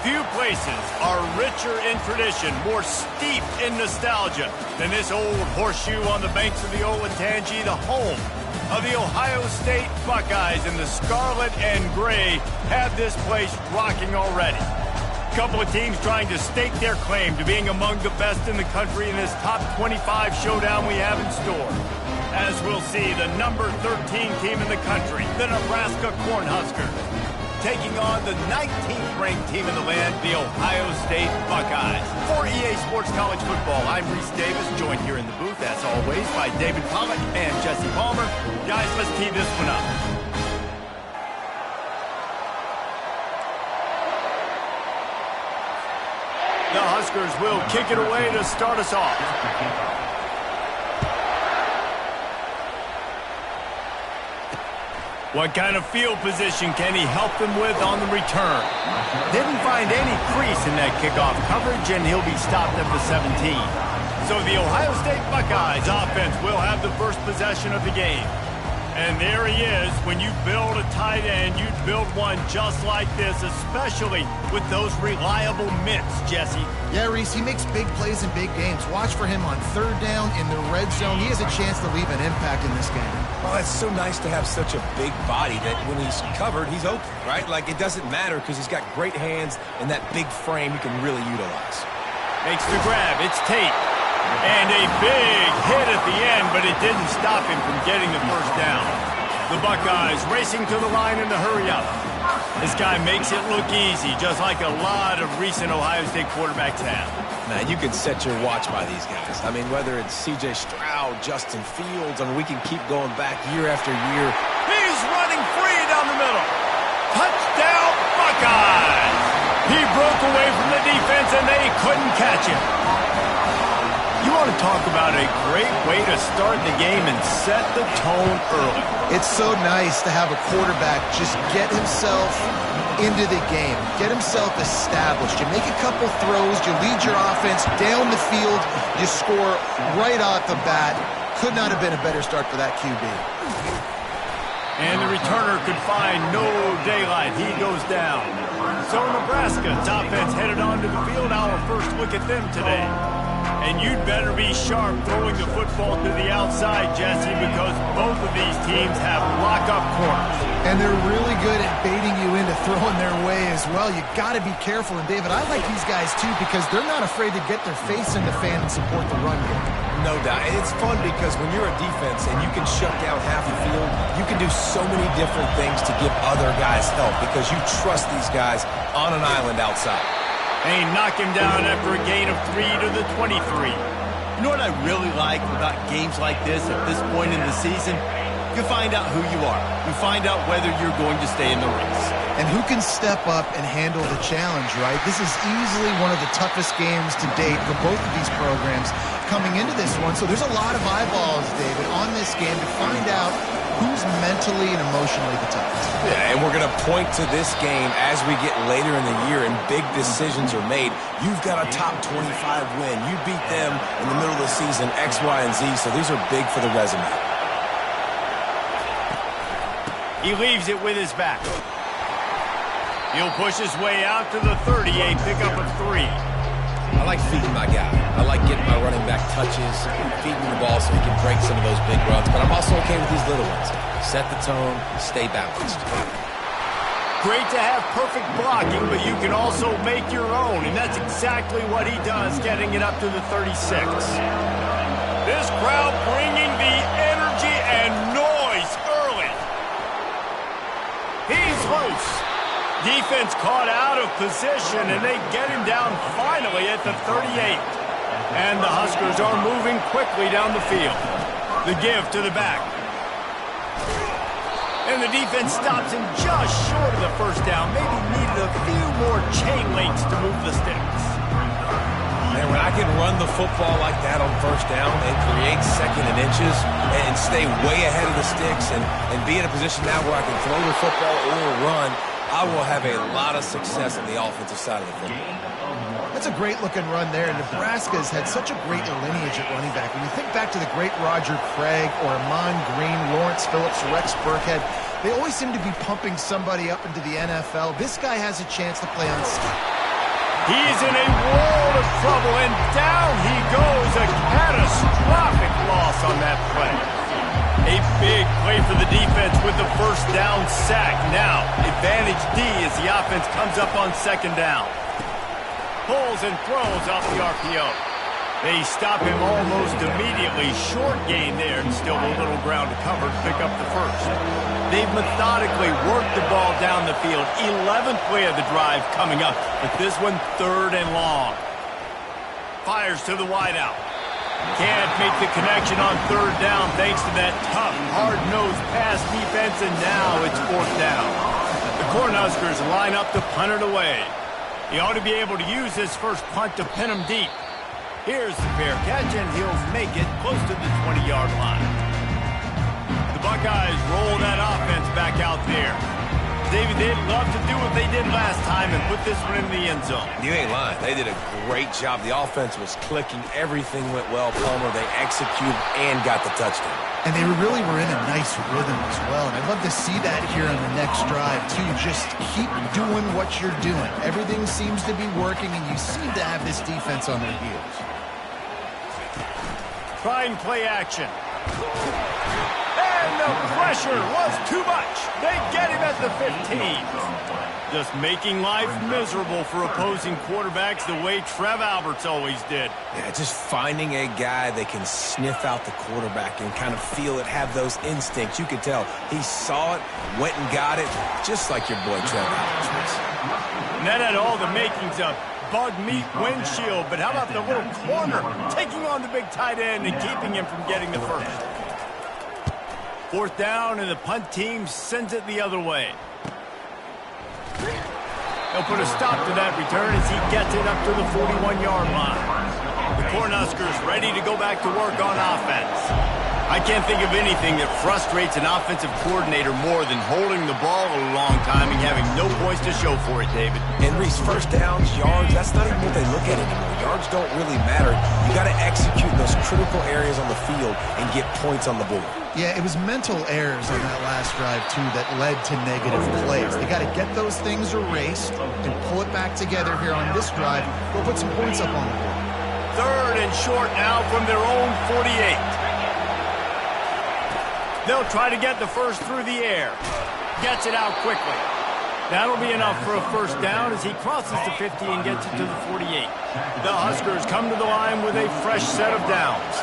Few places are richer in tradition, more steeped in nostalgia than this old horseshoe on the banks of the Olentangy, the home of the Ohio State Buckeyes. And the scarlet and gray have this place rocking already. A couple of teams trying to stake their claim to being among the best in the country in this top 25 showdown we have in store. As we'll see, the number 13 team in the country, the Nebraska Cornhuskers, taking on the 19th ranked team in the land, the Ohio State Buckeyes. For EA Sports College Football, I'm Reese Davis, joined here in the booth, as always, by David Pollack and Jesse Palmer. Guys, let's tee this one up. The Huskers will kick it away to start us off. What kind of field position can he help them with on the return? Didn't find any crease in that kickoff coverage, and he'll be stopped at the 17. So the Ohio State Buckeyes offense will have the first possession of the game. And there he is. When you build a tight end, you build one just like this, especially with those reliable mitts, Jesse. Yeah, Reese, he makes big plays in big games. Watch for him on third down in the red zone. He has a chance to leave an impact in this game. Well, it's so nice to have such a big body that when he's covered, he's open, right? Like, it doesn't matter because he's got great hands and that big frame he can really utilize. Makes the grab. It's Tate. And a big hit at the end, but it didn't stop him from getting the first down. The Buckeyes racing to the line in the hurry up. This guy makes it look easy, just like a lot of recent Ohio State quarterbacks have. Man, you can set your watch by these guys. I mean, whether it's C.J. Stroud, Justin Fields, I mean, we can keep going back year after year. He's running free down the middle. Touchdown, Buckeyes! He broke away from the defense, and they couldn't catch him. You want to talk about a great way to start the game and set the tone early. It's so nice to have a quarterback just get himself into the game, get himself established. You make a couple throws, you lead your offense down the field, you score right off the bat. Could not have been a better start for that QB. And the returner could find no daylight. He goes down. So Nebraska's offense headed onto the field. Our first look at them today. And you'd better be sharp throwing the football to the outside, Jesse, because both of these teams have lock-up corners. And they're really good at baiting you into throwing their way as well. You got to be careful. And, David, I like these guys, too, because they're not afraid to get their face in the fan and support the run game. No doubt. And it's fun because when you're a defense and you can shut down half the field, you can do so many different things to give other guys help because you trust these guys on an island outside. They knock him down after a gain of 3 to the 23. You know what I really like about games like this at this point in the season? You find out who you are. You find out whether you're going to stay in the race. And who can step up and handle the challenge, right? This is easily one of the toughest games to date for both of these programs coming into this one. So there's a lot of eyeballs, David, on this game to find out who's mentally and emotionally the toughest. Yeah, and we're going to point to this game as we get later in the year and big decisions are made. You've got a top 25 win. You beat them in the middle of the season, X, Y, and Z, so these are big for the resume. He leaves it with his back. He'll push his way out to the 38, pickup of 3. I like feeding my guy. I like getting my running back touches, feeding the ball so he can break some of those big runs. But I'm also okay with these little ones. Set the tone, stay balanced. Great to have perfect blocking, but you can also make your own, and that's exactly what he does, getting it up to the 36. This crowd bringing the energy and noise early. He's loose. Defense caught out of position, and they get him down finally at the 38. And the Huskers are moving quickly down the field. The give to the back. And the defense stops him just short of the first down. Maybe needed a few more chain links to move the sticks. Man, when I can run the football like that on first down and create second and inches and stay way ahead of the sticks and be in a position now where I can throw the football or run, I will have a lot of success on the offensive side of the football. That's a great-looking run there. Nebraska's had such a great lineage at running back. When you think back to the great Roger Craig or Amon Green, Lawrence Phillips, Rex Burkhead, they always seem to be pumping somebody up into the NFL. This guy has a chance to play on He's in a world of trouble, and down he goes. A catastrophic loss on that play. A big play for the defense with the first down sack. Now, advantage D as the offense comes up on second down. Pulls and throws off the RPO. They stop him almost immediately. Short gain there, and still a little ground to cover to pick up the first. They've methodically worked the ball down the field. 11th play of the drive coming up, but this one third and long. Fires to the wideout. Can't make the connection on third down thanks to that tough, hard-nosed pass defense, and now it's fourth down. The Cornhuskers line up to punt it away. He ought to be able to use this first punt to pin him deep. Here's the fair catch, and he'll make it close to the 20-yard line. The Buckeyes roll that offense back out there. David, they'd love to do what they did last time and put this one in the end zone. You ain't lying. They did a great job. The offense was clicking. Everything went well, Palmer. They executed and got the touchdown. And they really were in a nice rhythm as well. And I'd love to see that here on the next drive, too. Just keep doing what you're doing. Everything seems to be working, and you seem to have this defense on their heels. Trying play action. And the pressure was too much. They get him at the 15. Just making life miserable for opposing quarterbacks the way Trev Alberts always did. Yeah, just finding a guy that can sniff out the quarterback and kind of feel it, have those instincts. You could tell he saw it, went and got it, just like your boy Trev Alberts was. And that had all the makings of bug meat windshield, but how about the little corner taking on the big tight end and keeping him from getting the first? Fourth down, and the punt team sends it the other way. They'll put a stop to that return as he gets it up to the 41-yard line. The Cornhuskers ready to go back to work on offense. I can't think of anything that frustrates an offensive coordinator more than holding the ball a long time and having no points to show for it, David. And Reese, first downs, yards, that's not even what they look at anymore. Yards don't really matter. You got to execute those critical areas on the field and get points on the board. Yeah, it was mental errors on that last drive, too, that led to negative plays. They got to get those things erased and pull it back together here on this drive. Go put some points up on the board. Third and short now from their own 48. They'll try to get the first through the air. Gets it out quickly. That'll be enough for a first down as he crosses the 50 and gets it to the 48. The Huskers come to the line with a fresh set of downs.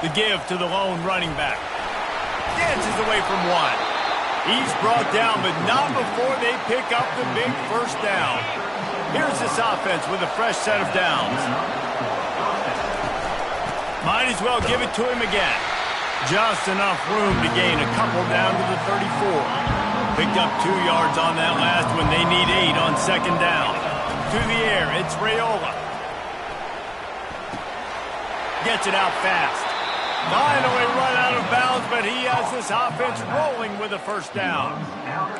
The give to the lone running back. Dances away from one. He's brought down, but not before they pick up the big first down. Here's this offense with a fresh set of downs. Might as well give it to him again. Just enough room to gain a couple down to the 34. Picked up 2 yards on that last one. They need 8 on second down. To the air, it's Raiola. Gets it out fast. Finally run out of bounds, but he has this offense rolling with a first down.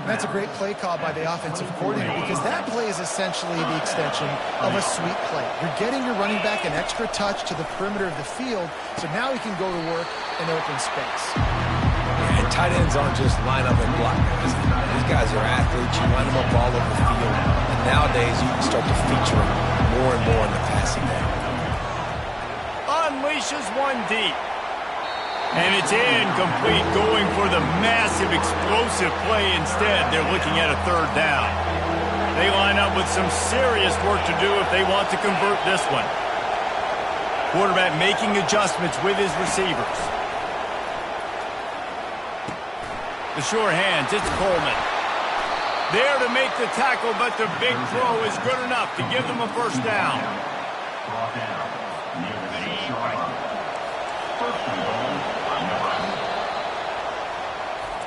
That's a great play call by the offensive coordinator because that play is essentially the extension of a sweep play. You're getting your running back an extra touch to the perimeter of the field, so now he can go to work in open space. And tight ends aren't just line up and block guys. These guys are athletes. You line them up all over the field. And nowadays, you can start to feature them more and more in the passing game. Unleashes one deep. And it's incomplete, going for the massive explosive play instead. They're looking at a third down. They line up with some serious work to do if they want to convert this one. Quarterback making adjustments with his receivers. The sure hands, it's Coleman. There to make the tackle, but the big throw is good enough to give them a first down.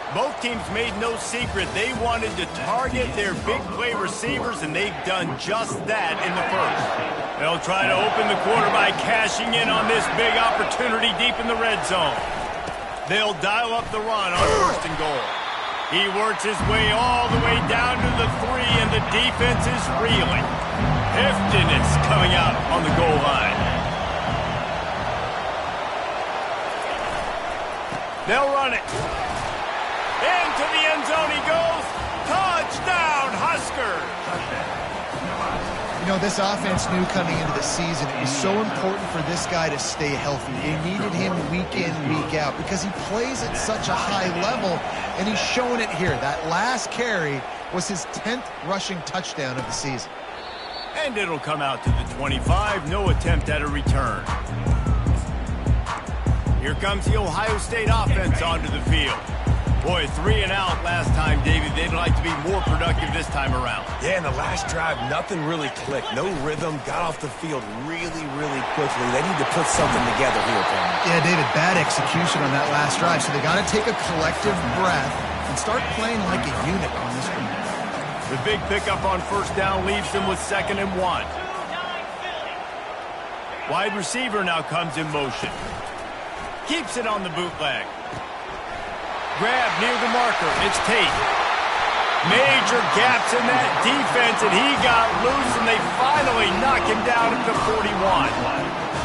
Both teams made no secret they wanted to target their big play receivers, and they've done just that in the first. They'll try to open the quarter by cashing in on this big opportunity deep in the red zone. They'll dial up the run on first and goal. He works his way all the way down to the 3, and the defense is reeling. Heftiness coming out on the goal line. They'll run it. Into to the end zone he goes. Touchdown, Huskers. You know, this offense knew coming into the season it was so important for this guy to stay healthy. They needed him week in, week out because he plays at such a high level, and he's showing it here. That last carry was his 10th rushing touchdown of the season. And it'll come out to the 25. No attempt at a return. Here comes the Ohio State offense onto the field. Boy, 3 and out last time, David. They'd like to be more productive this time around. Yeah, in the last drive, nothing really clicked. No rhythm, got off the field really, really quickly. They need to put something together here, Tom. Yeah, David, bad execution on that last drive, so they got to take a collective breath and start playing like a unit on this one. The big pickup on first down leaves them with 2nd and 1. Wide receiver now comes in motion. Keeps it on the bootleg. Grab near the marker. It's Tate. Major gaps in that defense, and he got loose, and they finally knock him down at the 41.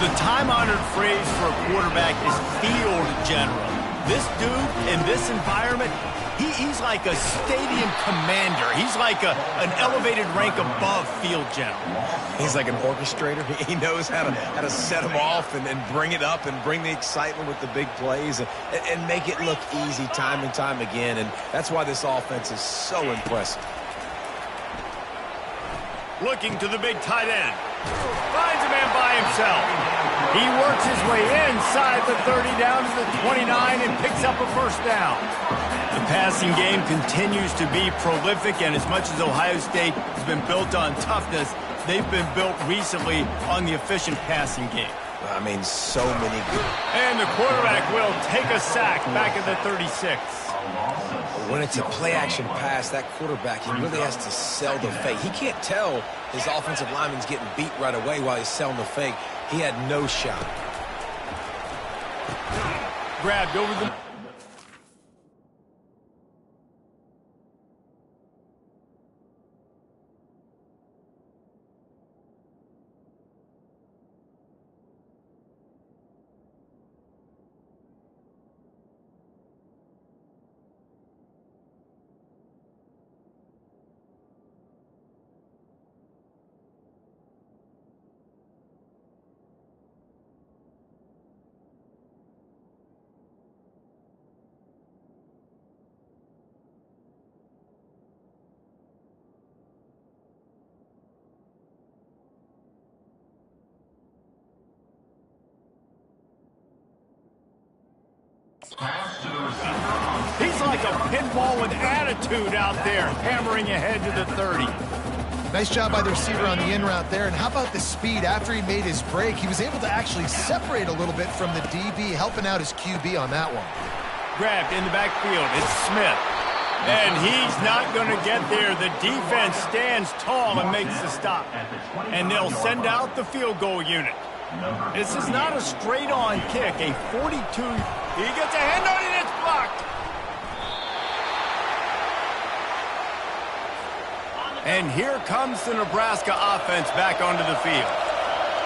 The time-honored phrase for a quarterback is field general. This dude in this environment, he's like a stadium commander. He's like an elevated rank above field general. He's like an orchestrator. He knows how to set them off and bring it up and bring the excitement with the big plays and make it look easy time and time again. And that's why this offense is so impressive. Looking to the big tight end. Finds a man by himself. He works his way inside the 30 down to the 29 and picks up a first down. The passing game continues to be prolific, and as much as Ohio State has been built on toughness, they've been built recently on the efficient passing game. I mean, so many good. And the quarterback will take a sack back at the 36. When it's a play-action pass, that quarterback, he really has to sell the fake. He can't tell his offensive lineman's getting beat right away while he's selling the fake. He had no shot. Grabbed over the... He's like a pinball with attitude out there, hammering ahead to the 30. Nice job by the receiver on the in route there. And how about the speed? After he made his break, he was able to actually separate a little bit from the DB, helping out his QB on that one. Grabbed in the backfield. It's Smith. And he's not going to get there. The defense stands tall and makes the stop. And they'll send out the field goal unit. This is not a straight-on kick. A 42. He gets a hand on it, and it's blocked. And here comes the Nebraska offense back onto the field.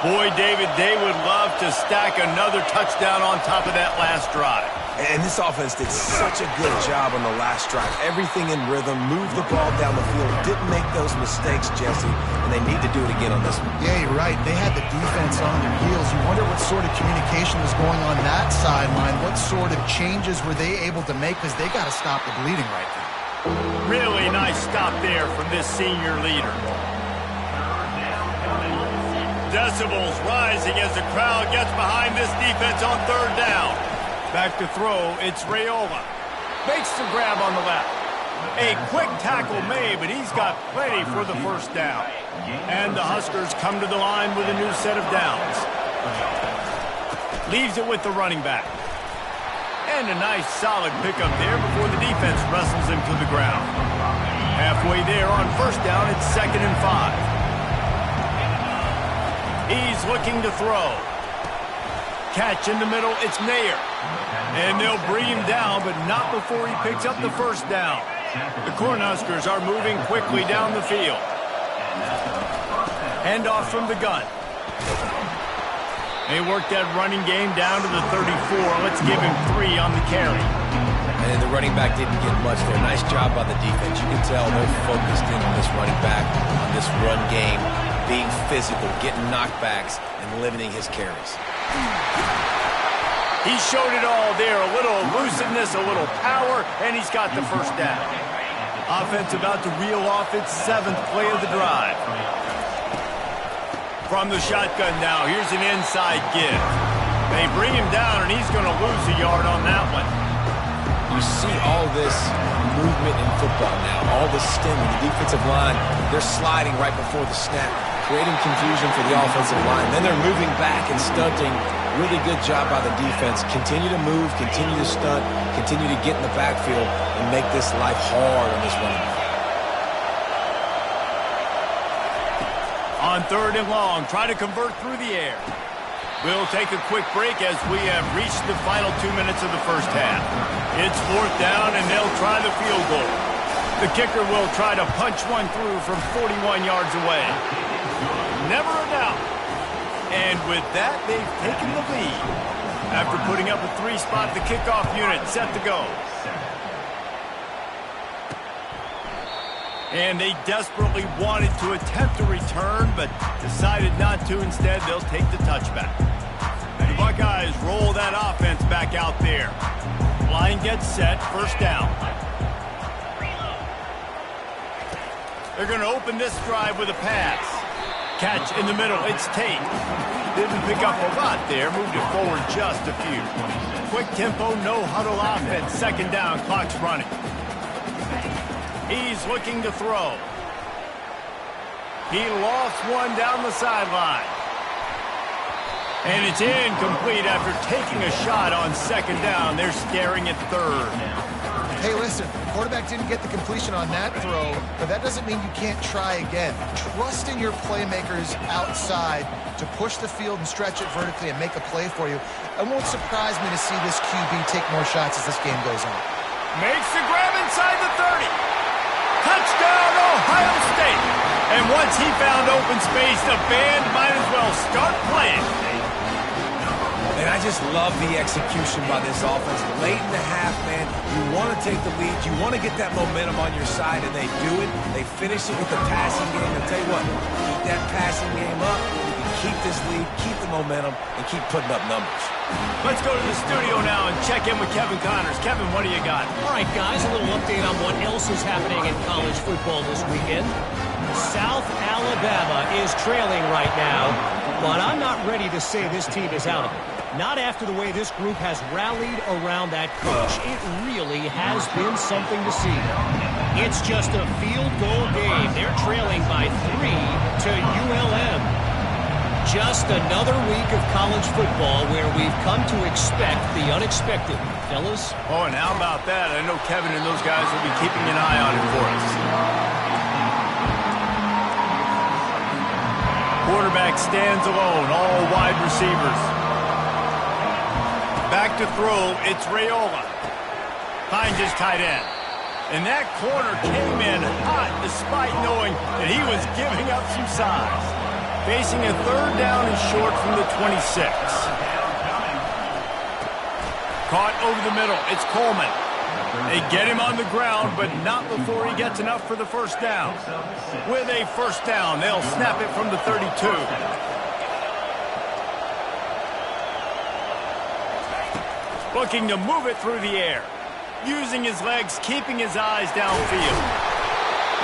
Boy, David, they would love to stack another touchdown on top of that last drive. And this offense did such a good job on the last drive. Everything in rhythm, moved the ball down the field, didn't make those mistakes, Jesse, and they need to do it again on this one. Yeah, you're right. They had the defense on their heels. You wonder what sort of communication was going on that sideline. What sort of changes were they able to make, because they got to stop the bleeding right now. Really nice stop there from this senior leader. Decibels rising as the crowd gets behind this defense on third down. Back to throw, it's Raiola. Makes the grab on the left. A quick tackle made, but he's got plenty for the first down. And the Huskers come to the line with a new set of downs. Leaves it with the running back. And a nice solid pickup there before the defense wrestles him to the ground. Halfway there on first down, it's 2nd and 5. He's looking to throw. Catch in the middle, it's Nair. And they'll bring him down, but not before he picks up the first down. The Cornhuskers are moving quickly down the field. Handoff from the gun. They work that running game down to the 34. Let's give him 3 on the carry. And the running back didn't get much there. Nice job by the defense. You can tell they're focused in on this running back, on this run game, being physical, getting knockbacks, and limiting his carries. He showed it all there. A little elusiveness, a little power, and he's got the first down. Offense about to reel off its 7th play of the drive. From the shotgun now, here's an inside give. They bring him down, and he's going to lose a yard on that one. You see all this movement in football now, all the stemming. The defensive line, they're sliding right before the snap, creating confusion for the offensive line. Then they're moving back and stunting. Really good job by the defense. Continue to move, continue to stunt, continue to get in the backfield and make this life hard on this running back. On 3rd and long, try to convert through the air. We'll take a quick break as we have reached the final 2 minutes of the first half. It's 4th down, and they'll try the field goal. The kicker will try to punch one through from 41 yards away. Never a doubt. And with that, they've taken the lead. After putting up a 3-spot, the kickoff unit set to go. And they desperately wanted to attempt a return, but decided not to. Instead, they'll take the touchback. The Buckeyes roll that offense back out there. Line gets set, 1st down. They're going to open this drive with a pass. Catch in the middle, it's Tate. Didn't pick up a lot there, moved it forward just a few. Quick tempo, no huddle offense, 2nd down, clock's running. He's looking to throw. He lost one down the sideline. And it's incomplete after taking a shot on 2nd down. They're staring at 3rd. Hey, listen, quarterback didn't get the completion on that throw, but that doesn't mean you can't try again. Trust in your playmakers outside to push the field and stretch it vertically and make a play for you. It won't surprise me to see this QB take more shots as this game goes on. Makes the grab inside the 30. Touchdown, Ohio State. And once he found open space, the band might as well start playing. And I just love the execution by this offense. Late in the half, man, you want to take the lead. You want to get that momentum on your side, and they do it. They finish it with the passing game. I'll tell you what, keep that passing game up. You can keep this lead, keep the momentum, and keep putting up numbers. Let's go to the studio now and check in with Kevin Connors. Kevin, what do you got? All right, guys, a little update on what else is happening in college football this weekend. South Alabama is trailing right now, but I'm not ready to say this team is out of it. Not after the way this group has rallied around that coach. It really has been something to see. It's just a field goal game. They're trailing by 3 to ULM. Just another week of college football where we've come to expect the unexpected. Fellas? Oh, and how about that? I know Kevin and those guys will be keeping an eye on it for us. Quarterback stands alone, all wide receivers. Back to throw, it's Raiola. Finds his tight end. And that corner came in hot despite knowing that he was giving up some size. Facing a 3rd down and short from the 26. Caught over the middle, it's Coleman. They get him on the ground, but not before he gets enough for the 1st down. With a 1st down, they'll snap it from the 32. Looking to move it through the air. Using his legs, keeping his eyes downfield.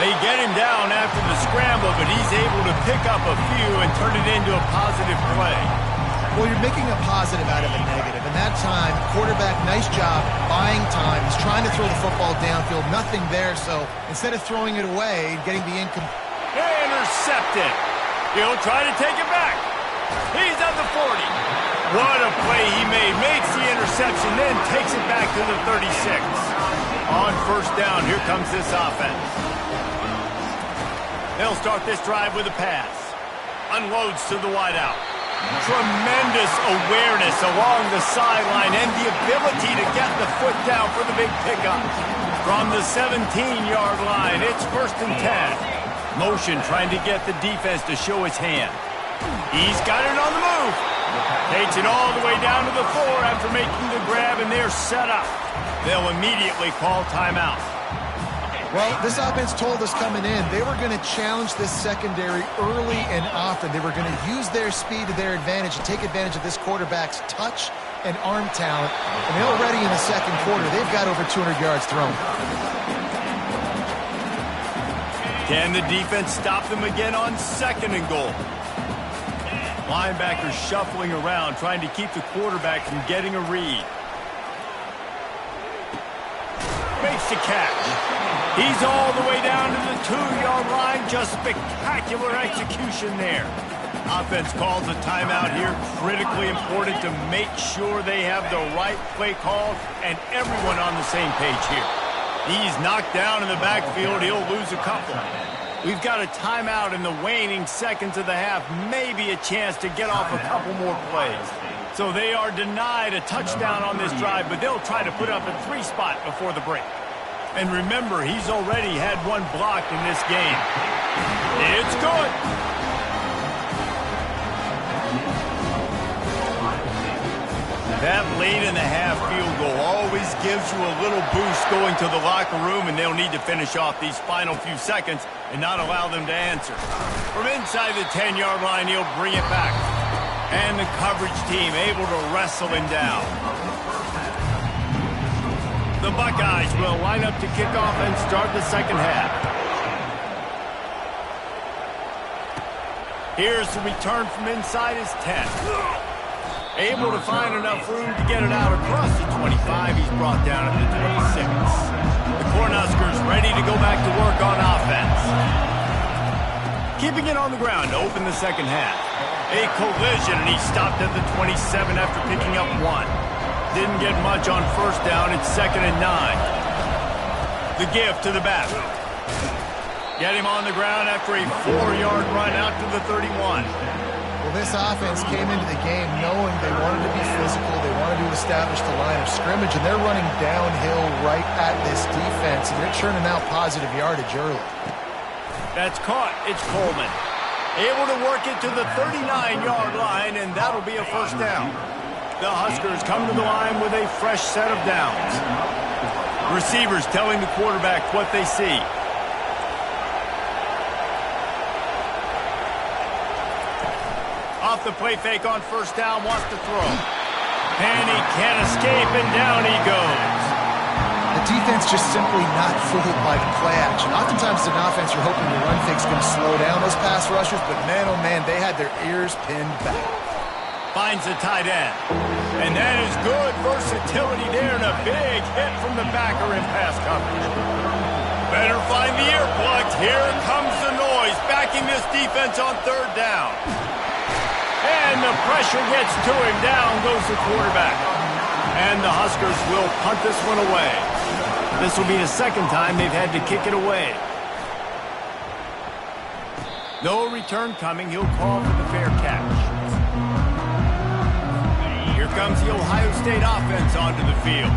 They get him down after the scramble, but he's able to pick up a few and turn it into a positive play. Well, you're making a positive out of a negative. And that time, quarterback, nice job, buying time. He's trying to throw the football downfield. Nothing there, so instead of throwing it away, getting the Intercepted. He'll try to take it back. He's at the 40. What a play he made. Makes the interception, then takes it back to the 36. On 1st down, here comes this offense. They'll start this drive with a pass. Unloads to the wideout. Tremendous awareness along the sideline and the ability to get the foot down for the big pickup. From the 17-yard line, it's 1st and 10. Motion trying to get the defense to show his hand. He's got it on the move. Takes it all the way down to the floor after making the grab, and they're set up. They'll immediately call timeout. Well, this offense told us coming in they were going to challenge this secondary early and often. They were going to use their speed to their advantage and take advantage of this quarterback's touch and arm talent. And already in the second quarter, they've got over 200 yards thrown. Can the defense stop them again on 2nd and goal? Linebackers shuffling around, trying to keep the quarterback from getting a read. Makes the catch. He's all the way down to the 2-yard line. Just spectacular execution there. Offense calls a timeout here. Critically important to make sure they have the right play call and everyone on the same page here. He's knocked down in the backfield. He'll lose a couple. We've got a timeout in the waning seconds of the half. Maybe a chance to get off a couple more plays. So they are denied a touchdown on this drive, but they'll try to put up a 3-spot before the break. And remember, he's already had one blocked in this game. It's good. That late-in-the-half field goal always gives you a little boost going to the locker room, and they'll need to finish off these final few seconds and not allow them to answer. From inside the 10-yard line, he'll bring it back. And the coverage team able to wrestle him down. The Buckeyes will line up to kick off and start the second half. Here's the return from inside his 10. Able to find enough room to get it out across the 25. He's brought down at the 26. The Cornhuskers ready to go back to work on offense. Keeping it on the ground to open the second half. A collision, and he stopped at the 27 after picking up 1. Didn't get much on first down. It's 2nd and 9. The give to the back. Get him on the ground after a 4-yard run out to the 31. Well, this offense came into the game knowing they wanted to be physical, they wanted to establish the line of scrimmage, and they're running downhill right at this defense, and they're churning out positive yardage early. That's caught. It's Coleman. Able to work it to the 39-yard line, and that'll be a first down. The Huskers come to the line with a fresh set of downs. Receivers telling the quarterback what they see. Off the play fake on first down, wants to throw. And he can't escape, and down he goes. The defense just simply not fooled by the play action. Oftentimes, as an offense, you're hoping the run fakes can slow down those pass rushers, but man, oh man, they had their ears pinned back. Finds the tight end. And that is good versatility there, and a big hit from the backer in pass coverage. Better find the earplugs. Here comes the noise, backing this defense on third down. And the pressure gets to him. Down goes the quarterback. And the Huskers will punt this one away. This will be the second time they've had to kick it away. No return coming. He'll call for the fair catch. Here comes the Ohio State offense onto the field.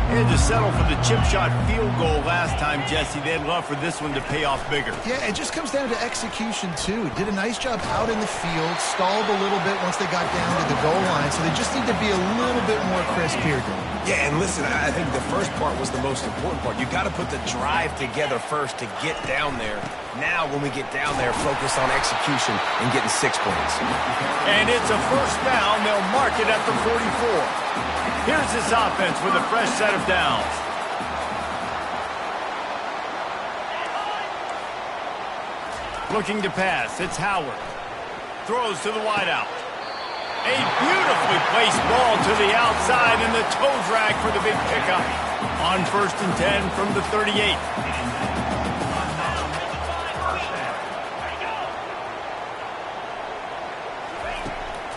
They had to settle for the chip shot field goal last time, Jesse. They'd love for this one to pay off bigger. Yeah, it just comes down to execution, too. Did a nice job out in the field, stalled a little bit once they got down to the goal line, so they just need to be a little bit more crisp here. Yeah, and listen, I think the first part was the most important part. You got to put the drive together first to get down there. Now, when we get down there, focus on execution and getting 6 points. And it's a first down. They'll mark it at the 44. Here's this offense with a fresh set of downs. Looking to pass. It's Howard. Throws to the wideout. A beautifully placed ball to the outside, and the toe drag for the big pickup. On 1st and 10 from the 38.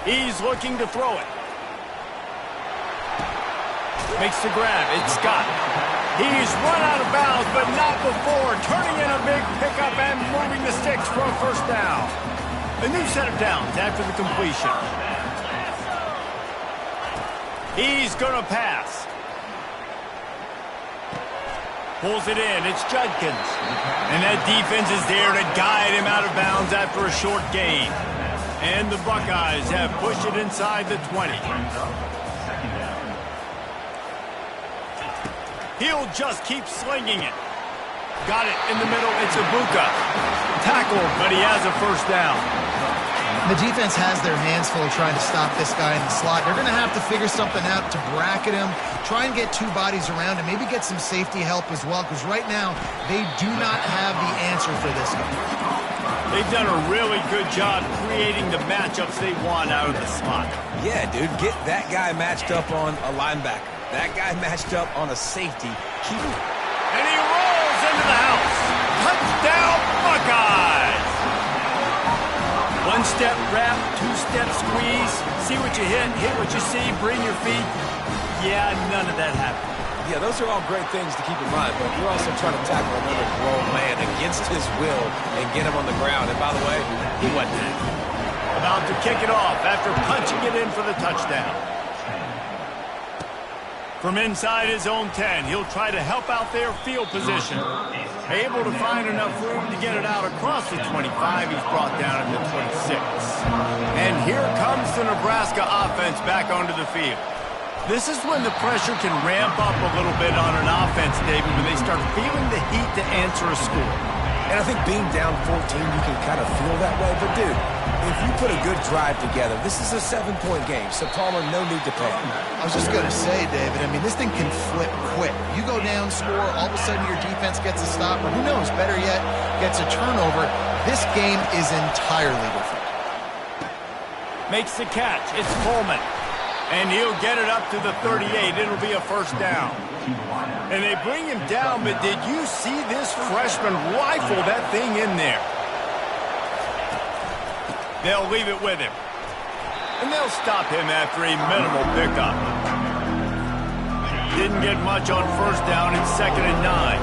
He's looking to throw it. Makes the grab. It's Scott. He's run out of bounds, but not before. Turning in a big pickup and moving the sticks for a first down. A new set of downs after the completion. He's going to pass. Pulls it in. It's Judkins. And that defense is there to guide him out of bounds after a short gain. And the Buckeyes have pushed it inside the 20. He'll just keep slinging it. Got it in the middle. It's Ibuka. Tackled, but he has a first down. The defense has their hands full trying to stop this guy in the slot. They're going to have to figure something out to bracket him, try and get two bodies around him, maybe get some safety help as well, because right now they do not have the answer for this guy. They've done a really good job creating the matchups they want out of the slot. Yeah, dude, get that guy matched up on a linebacker. That guy matched up on a safety. Keep him. And he rolls into the house. Touchdown, Buckeyes! One-step wrap, two-step squeeze. See what you hit what you see, bring your feet. Yeah, none of that happened. Yeah, those are all great things to keep in mind, but you're also trying to tackle another grown man against his will and get him on the ground. And by the way, he wasn't happy. About to kick it off after punching it in for the touchdown. From inside his own 10, he'll try to help out their field position. Able to find enough room to get it out across the 25. He's brought down at the 26. And here comes the Nebraska offense back onto the field. This is when the pressure can ramp up a little bit on an offense, David, when they start feeling the heat to answer a score. And I think being down 14, you can kind of feel that way. But, dude, if you put a good drive together, this is a 7-point game, so Palmer, no need to panic. I was just going to say, David, I mean, this thing can flip quick. You go down, score, all of a sudden your defense gets a stop, or who knows, better yet, gets a turnover. This game is entirely different. Makes the catch. It's Coleman. And he'll get it up to the 38. It'll be a first down. And they bring him down, but did you see this freshman rifle that thing in there? They'll leave it with him. And they'll stop him after a minimal pickup. Didn't get much on first down. It's 2nd and 9.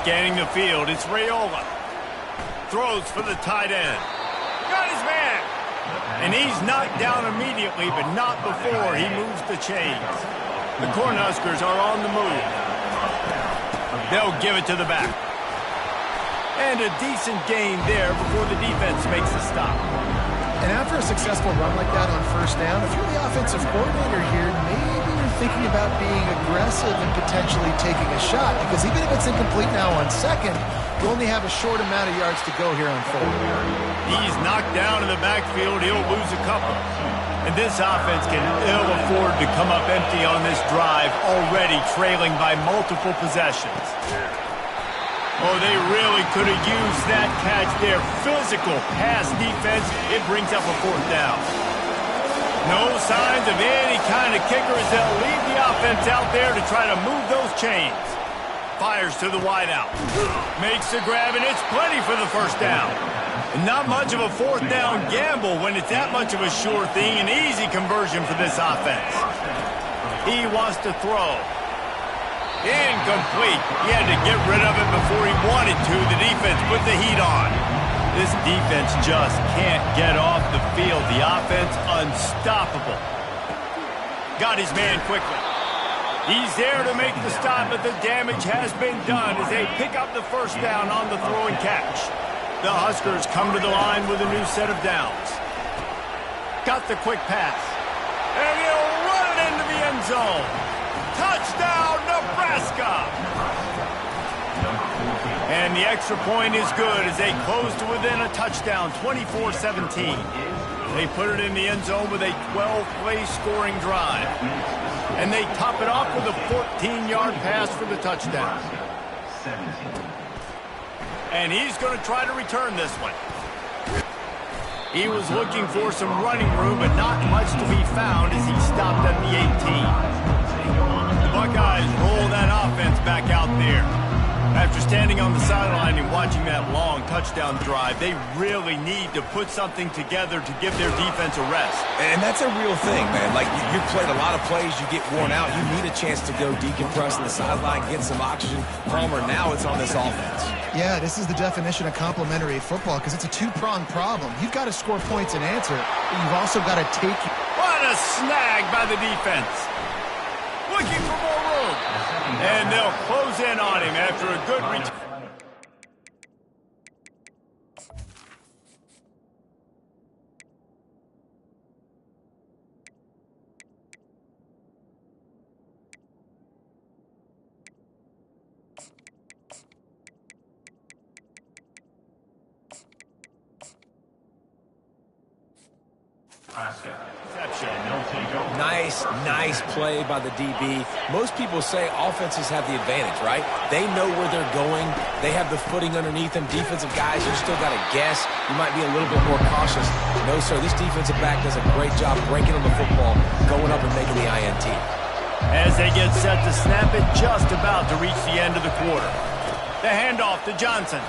Scanning the field, it's Raiola. Throws for the tight end. Got his man. And he's knocked down immediately, but not before he moves the chains. The Cornhuskers are on the move. They'll give it to the back. And a decent gain there before the defense makes a stop. And after a successful run like that on first down, if you're the offensive coordinator here, maybe you're thinking about being aggressive and potentially taking a shot, because even if it's incomplete now on second, you only have a short amount of yards to go here on fourth. He's knocked down in the backfield. He'll lose a couple. And this offense can ill afford to come up empty on this drive, already trailing by multiple possessions. Oh, they really could have used that catch there. Physical pass defense. It brings up a fourth down. No signs of any kind of kicker as they'll leave the offense out there to try to move those chains. Fires to the wideout. Makes the grab, and it's plenty for the first down. And not much of a fourth down gamble when it's that much of a sure thing. An easy conversion for this offense. He wants to throw. Incomplete. He had to get rid of it before he wanted to. The defense put the heat on. This defense just can't get off the field. The offense unstoppable. Got his man quickly. He's there to make the stop, but the damage has been done as they pick up the first down on the throw and catch. The Huskers come to the line with a new set of downs. Got the quick pass. And he'll run it into the end zone. Touchdown, Nebraska! And the extra point is good as they close to within a touchdown, 24-17. They put it in the end zone with a 12-play scoring drive. And they top it off with a 14-yard pass for the touchdown. And he's going to try to return this one. He was looking for some running room, but not much to be found as he stopped at the 18. The Buckeyes roll that offense back out there. After standing on the sideline and watching that long touchdown drive, they really need to put something together to give their defense a rest. And that's a real thing, man. Like, you've played a lot of plays, you get worn out, you need a chance to go decompress on the sideline, get some oxygen. Palmer, now it's on this offense. Yeah, this is the definition of complementary football, because it's a two-pronged problem. You've got to score points and answer, but you've also got to take... What a snag by the defense. Looking for more room. And they'll close in on him after a good return. Nice play by the DB. Most people say offenses have the advantage, right? They know where they're going. They have the footing underneath them. Defensive guys, you still got to guess. You might be a little bit more cautious. No, sir, this defensive back does a great job breaking on the football, going up and making the INT. As they get set to snap it, just about to reach the end of the quarter. The handoff to Johnson.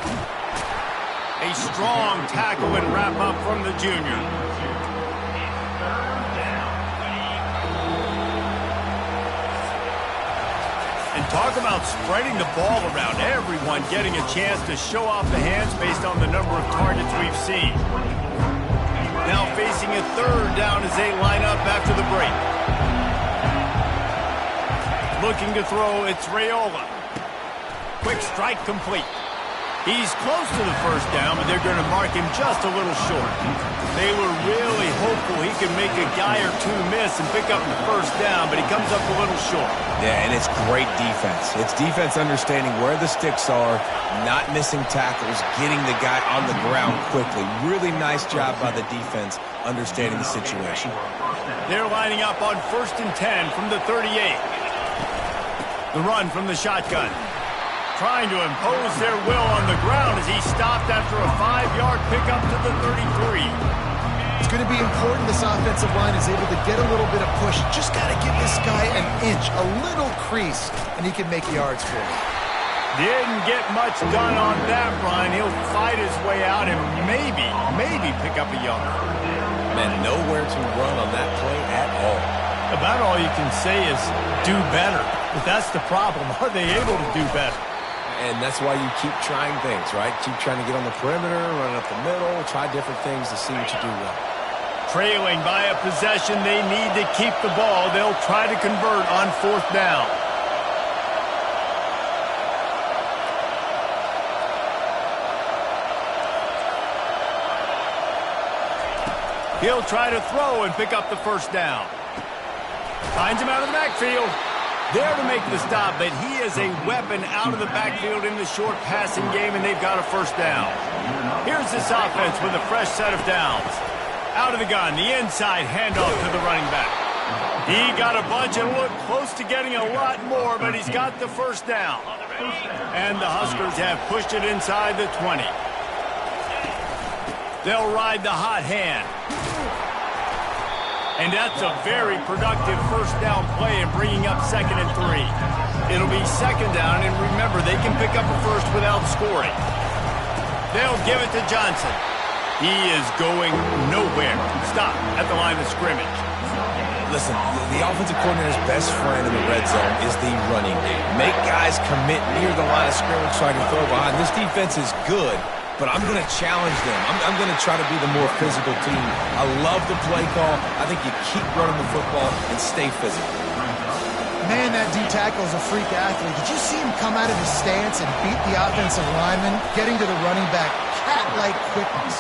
A strong tackle and wrap up from the junior. And talk about spreading the ball around. Everyone getting a chance to show off the hands based on the number of targets we've seen. Now facing a third down as they line up after the break. Looking to throw, it's Raiola. Quick strike complete. He's close to the first down, but they're going to mark him just a little short. They were really hopeful he could make a guy or two miss and pick up the first down, but he comes up a little short. Yeah, and it's great defense. It's defense understanding where the sticks are, not missing tackles, getting the guy on the ground quickly. Really nice job by the defense understanding the situation. They're lining up on 1st and 10 from the 38. The run from the shotgun. Trying to impose their will on the ground as he stopped after a 5-yard pickup to the 33. It's going to be important this offensive line is able to get a little bit of push. Just got to give this guy an inch, a little crease, and he can make yards for it. Didn't get much done on that run. He'll fight his way out and maybe pick up a yard. Man, nowhere to run on that play at all. About all you can say is do better. But that's the problem. Are they able to do better? And that's why you keep trying things, right? Keep trying to get on the perimeter, run up the middle, try different things to see what you do well. Trailing by a possession, they need to keep the ball. They'll try to convert on 4th down. He'll try to throw and pick up the first down. Finds him out of the backfield. There to make the stop, but he is a weapon out of the backfield in the short passing game, and they've got a first down. Here's this offense with a fresh set of downs. Out of the gun, the inside handoff to the running back. He got a bunch and looked close to getting a lot more, but he's got the first down. And the Huskers have pushed it inside the 20. They'll ride the hot hand. And that's a very productive first down play in bringing up 2nd and 3. It'll be 2nd down, and remember, they can pick up a first without scoring. They'll give it to Johnson. He is going nowhere. Stop at the line of scrimmage. Listen, the offensive coordinator's best friend in the red zone is the running game. Make guys commit near the line of scrimmage so I can throw behind. This defense is good, but I'm going to challenge them. I'm going to try to be the more physical team. I love the play call. I think you keep running the football and stay physical. Man, that D tackle is a freak athlete. Did you see him come out of his stance and beat the offensive lineman, getting to the running back, cat-like quickness?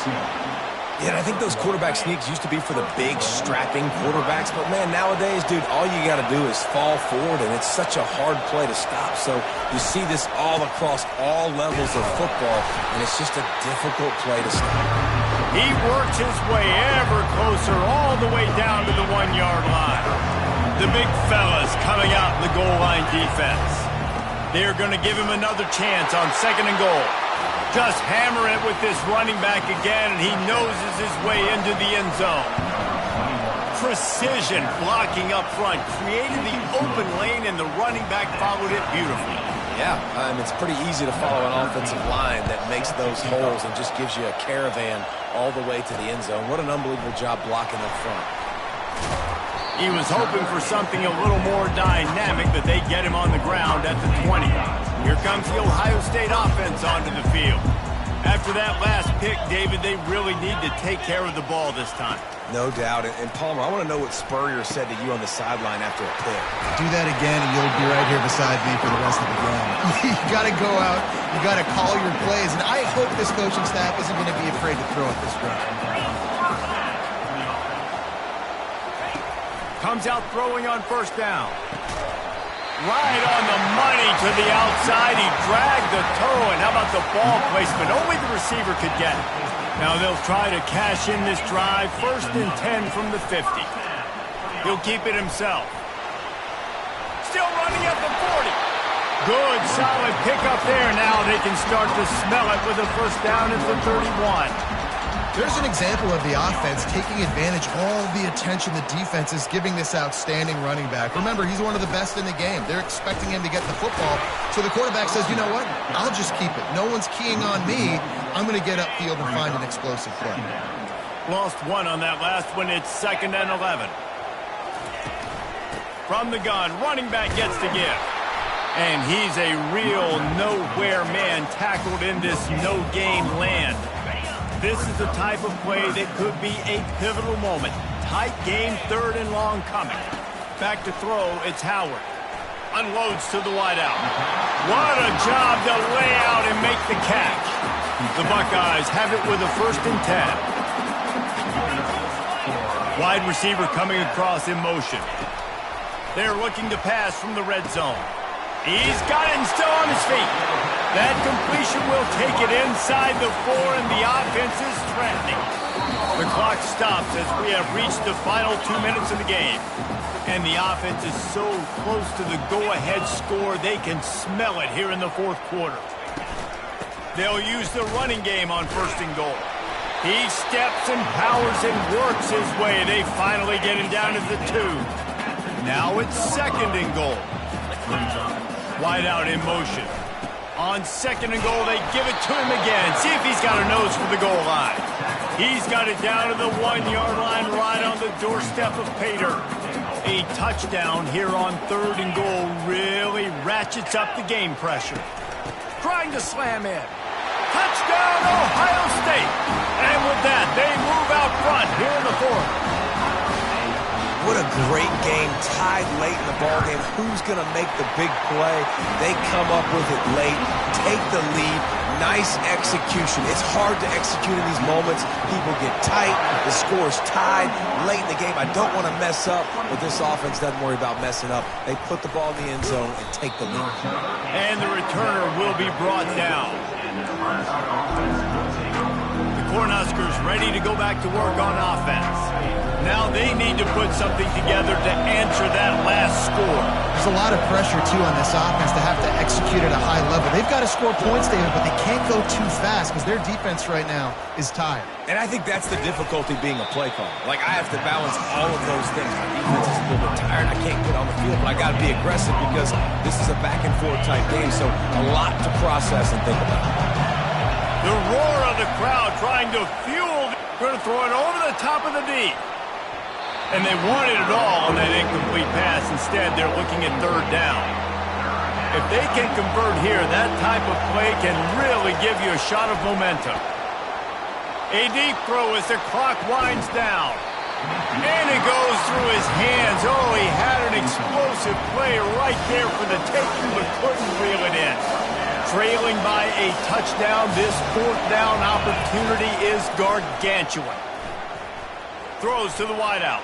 Yeah, and I think those quarterback sneaks used to be for the big, strapping quarterbacks. But, man, nowadays, dude, all you got to do is fall forward, and it's such a hard play to stop. So you see this all across all levels of football, and it's just a difficult play to stop. He works his way ever closer all the way down to the 1-yard line. The big fellas coming out in the goal line defense. They're going to give him another chance on 2nd and goal. Just hammer it with this running back again, and he noses his way into the end zone. Precision blocking up front, created the open lane, and the running back followed it beautifully. Yeah, it's pretty easy to follow an offensive line that makes those holes and just gives you a caravan all the way to the end zone. What an unbelievable job blocking up front. He was hoping for something a little more dynamic, but they get him on the ground at the 20. Here comes the Ohio State offense onto the field. After that last pick, David, they really need to take care of the ball this time. No doubt. And Palmer, I want to know what Spurrier said to you on the sideline after a pick. Do that again, and you'll be right here beside me for the rest of the game. You got to go out. You got to call your plays, and I hope this coaching staff isn't going to be afraid to throw at this run. Comes out throwing on 1st down. Right on the money to the outside. He dragged the toe, and how about the ball placement? Only the receiver could get it. Now they'll try to cash in this drive. 1st and 10 from the 50. He'll keep it himself. Still running at the 40. Good, solid pickup there. Now they can start to smell it with a 1st down at the 31. There's an example of the offense taking advantage of all the attention the defense is giving this outstanding running back. Remember, he's one of the best in the game. They're expecting him to get the football. So the quarterback says, you know what? I'll just keep it. No one's keying on me. I'm going to get upfield and find an explosive play. Lost one on that last one. It's 2nd and 11. From the gun, running back gets to give. And he's a real nowhere man tackled in this no-gain land. This is the type of play that could be a pivotal moment. Tight game, 3rd and long coming. Back to throw, it's Howard. Unloads to the wideout. What a job to lay out and make the catch. The Buckeyes have it with a 1st and 10. Wide receiver coming across in motion. They're looking to pass from the red zone. He's got it and still on his feet. That completion will take it inside the 4, and the offense is threatening. The clock stops as we have reached the final 2 minutes of the game. And the offense is so close to the go-ahead score, they can smell it here in the 4th quarter. They'll use the running game on 1st and goal. He steps and powers and works his way. They finally get him down to the 2. Now it's 2nd and goal. Wide out in motion. On 2nd and goal, they give it to him again. See if he's got a nose for the goal line. He's got it down to the 1-yard line right on the doorstep of Pater. A touchdown here on 3rd and goal really ratchets up the game pressure. Trying to slam in. Touchdown, Ohio State. And with that, they move out front here in the 4th. What a great game, tied late in the ballgame. Who's going to make the big play? They come up with it late, take the lead. Nice execution. It's hard to execute in these moments. People get tight. The score's tied late in the game. I don't want to mess up, but this offense doesn't worry about messing up. They put the ball in the end zone and take the lead. And the returner will be brought down. The Cornhuskers ready to go back to work on offense. Now they need to put something together to answer that last score. There's a lot of pressure, too, on this offense to have to execute at a high level. They've got to score points, David, but they can't go too fast because their defense right now is tired. And I think that's the difficulty being a play caller. Like, I have to balance all of those things. My defense is a little bit tired. I can't get on the field, but I got to be aggressive because this is a back-and-forth type game, so a lot to process and think about. The roar of the crowd trying to fuel. Going to throw it over the top of the D. And they wanted it all on that incomplete pass. Instead, they're looking at 3rd down. If they can convert here, that type of play can really give you a shot of momentum. A deep throw as the clock winds down. And it goes through his hands. Oh, he had an explosive play right there for the taking, but couldn't reel it in. Trailing by a touchdown, this 4th down opportunity is gargantuan. Throws to the wideout.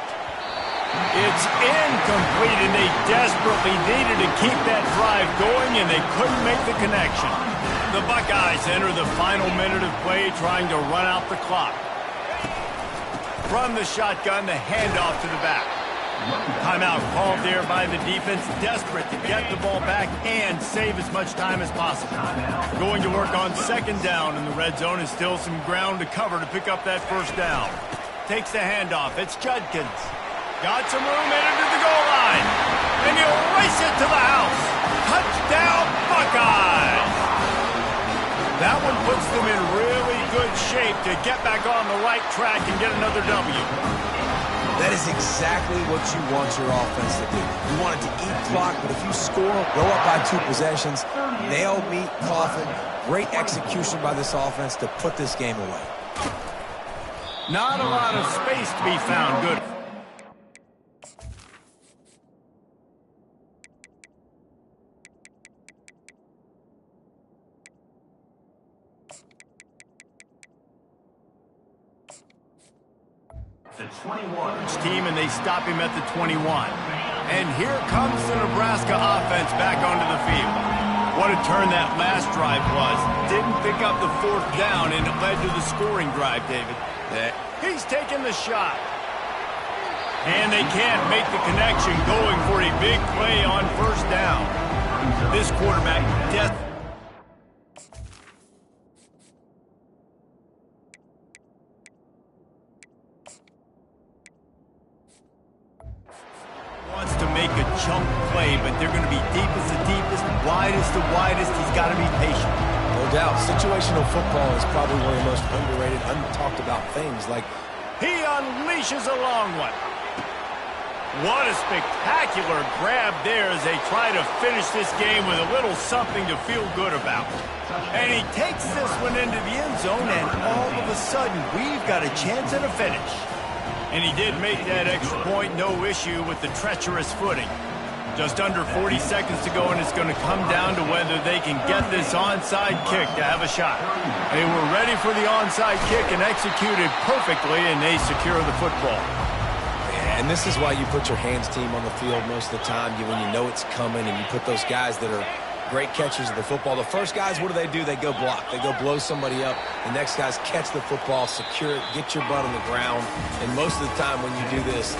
It's incomplete, and they desperately needed to keep that drive going, and they couldn't make the connection. The Buckeyes enter the final minute of play, trying to run out the clock. From the shotgun, the handoff to the back. Timeout called there by the defense, desperate to get the ball back and save as much time as possible. Going to work on 2nd down in the red zone, is still some ground to cover to pick up that 1st down. Takes the handoff. It's Judkins. Got some room headed to the goal line. And he'll race it to the house. Touchdown, Buckeyes! That one puts them in really good shape to get back on the right track and get another W. That is exactly what you want your offense to do. You want it to eat clock, but if you score, go up by 2 possessions, nail, meet, coffin. Great execution by this offense to put this game away. Not a lot of space to be found. Good. The 21. Team, and they stop him at the 21. And here comes the Nebraska offense back onto the field. What a turn that last drive was. Didn't pick up the fourth down, and it led to the scoring drive, David. He's taking the shot. And they can't make the connection, going for a big play on first down. This quarterback wants to make a chunk play, but they're going to be deepest to deepest, widest to widest. He's got to be patient. No doubt. Situational football is probably one of the most underrated, untalked about things. Like, he unleashes a long one. What a spectacular grab there as they try to finish this game with a little something to feel good about. And he takes this one into the end zone, and all of a sudden, we've got a chance at a finish. And he did make that extra point, no issue with the treacherous footing. Just under 40 seconds to go, and it's going to come down to whether they can get this onside kick to have a shot. They were ready for the onside kick and executed perfectly, and they secure the football. And this is why you put your hands team on the field most of the time, when you know it's coming, and you put those guys that are great catchers of the football. The first guys, what do? They go block. They go blow somebody up. The next guys catch the football, secure it, get your butt on the ground. And most of the time when you do this,